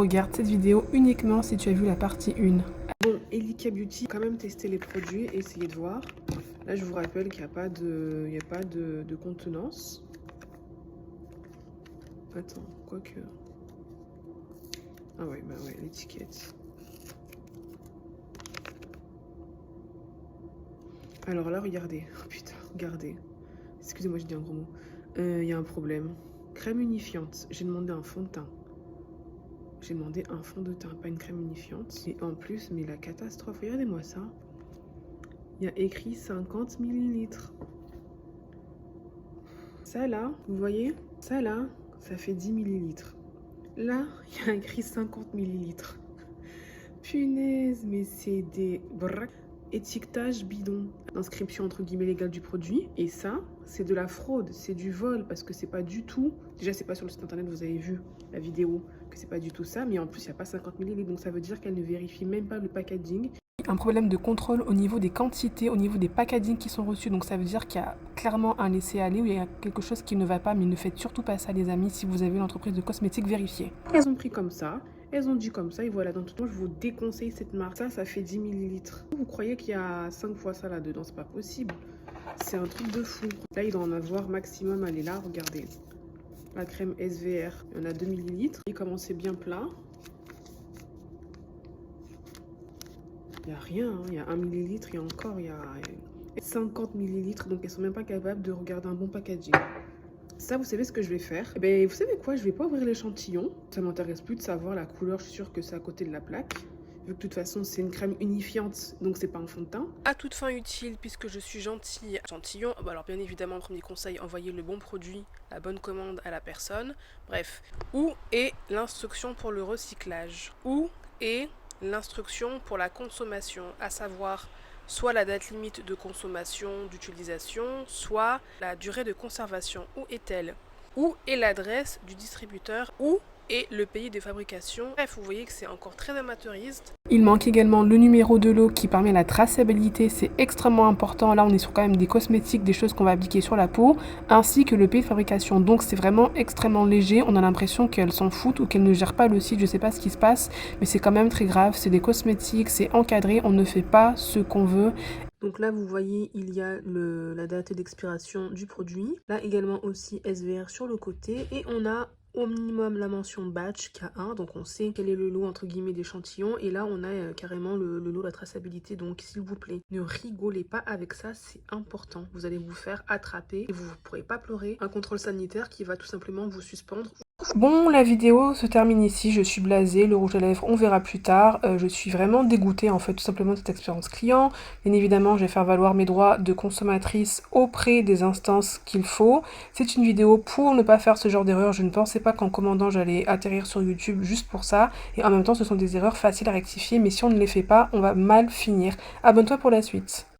Regarde cette vidéo uniquement si tu as vu la partie 1. Bon, Elika Beauty, quand même tester les produits et essayer de voir. Là, je vous rappelle qu'il n'y a pas de contenance. Attends, quoique... Ah ouais, bah ouais, l'étiquette. Alors là, regardez. Oh putain, regardez. Excusez-moi, j'ai dit un gros mot. Il y a un problème. Crème unifiante. J'ai demandé un fond de teint. J'ai demandé un fond de teint, pas une crème unifiante. Et en plus, mais la catastrophe, regardez-moi ça. Il y a écrit 50 ml. Ça là, vous voyez? Ça là, ça fait 10 ml. Là, il y a écrit 50 ml. Punaise, mais c'est des... Étiquetage bidon. Inscription entre guillemets légale du produit. Et ça, c'est de la fraude, c'est du vol parce que c'est pas du tout... Déjà, c'est pas sur le site internet, vous avez vu la vidéo, que c'est pas du tout ça. Mais en plus, il n'y a pas 50 ml, donc ça veut dire qu'elle ne vérifie même pas le packaging. Un problème de contrôle au niveau des quantités, au niveau des packagings qui sont reçus. Donc ça veut dire qu'il y a clairement un laisser-aller ou il y a quelque chose qui ne va pas. Mais ne faites surtout pas ça, les amis, si vous avez une entreprise de cosmétiques, vérifiée. Elles ont pris comme ça. Elles ont dit comme ça, et voilà, dans tout le temps, je vous déconseille cette marque. Ça fait 10 ml. Vous croyez qu'il y a 5 fois ça là-dedans? C'est pas possible. C'est un truc de fou. Là, il doit en avoir maximum. Elle est là, regardez. La crème SVR, il y en a 2 ml. Et comment c'est bien plat. Il n'y a rien, hein. Il y a 1 ml, et encore, il y a 50 ml. Donc, elles sont même pas capables de regarder un bon packaging. Ça, vous savez ce que je vais faire? Eh ben, vous savez quoi? Je vais pas ouvrir l'échantillon. Ça m'intéresse plus de savoir la couleur. Je suis sûre que c'est à côté de la plaque. Vu que de toute façon, c'est une crème unifiante, donc c'est pas un fond de teint. À toute fin utile, puisque je suis gentille, échantillon. Bah alors, bien évidemment, premier conseil, envoyez le bon produit, la bonne commande à la personne. Bref. Où est l'instruction pour le recyclage? Où est l'instruction pour la consommation? À savoir... soit la date limite de consommation, d'utilisation, soit la durée de conservation. Où est-elle? Où est l'adresse du distributeur? Où est le pays de fabrication? Bref, vous voyez que c'est encore très amateuriste. Il manque également le numéro de lot qui permet la traçabilité, c'est extrêmement important. Là, on est sur quand même des cosmétiques, des choses qu'on va appliquer sur la peau, ainsi que le pays de fabrication. Donc, c'est vraiment extrêmement léger. On a l'impression qu'elles s'en foutent ou qu'elles ne gèrent pas le site. Je sais pas ce qui se passe, mais c'est quand même très grave. C'est des cosmétiques, c'est encadré. On ne fait pas ce qu'on veut. Donc là, vous voyez, il y a la date d'expiration du produit. Là, également aussi SVR sur le côté. Et on a au minimum la mention batch K1, donc on sait quel est le lot entre guillemets d'échantillons, et là on a carrément le lot, la traçabilité, donc s'il vous plaît, ne rigolez pas avec ça, c'est important, vous allez vous faire attraper et vous ne pourrez pas pleurer, un contrôle sanitaire qui va tout simplement vous suspendre. Bon, la vidéo se termine ici, je suis blasée, le rouge à lèvres on verra plus tard, je suis vraiment dégoûtée en fait tout simplement de cette expérience client. Bien évidemment je vais faire valoir mes droits de consommatrice auprès des instances qu'il faut. C'est une vidéo pour ne pas faire ce genre d'erreur, je ne pensais pas qu'en commandant j'allais atterrir sur YouTube juste pour ça, et en même temps ce sont des erreurs faciles à rectifier, mais si on ne les fait pas on va mal finir. Abonne-toi pour la suite.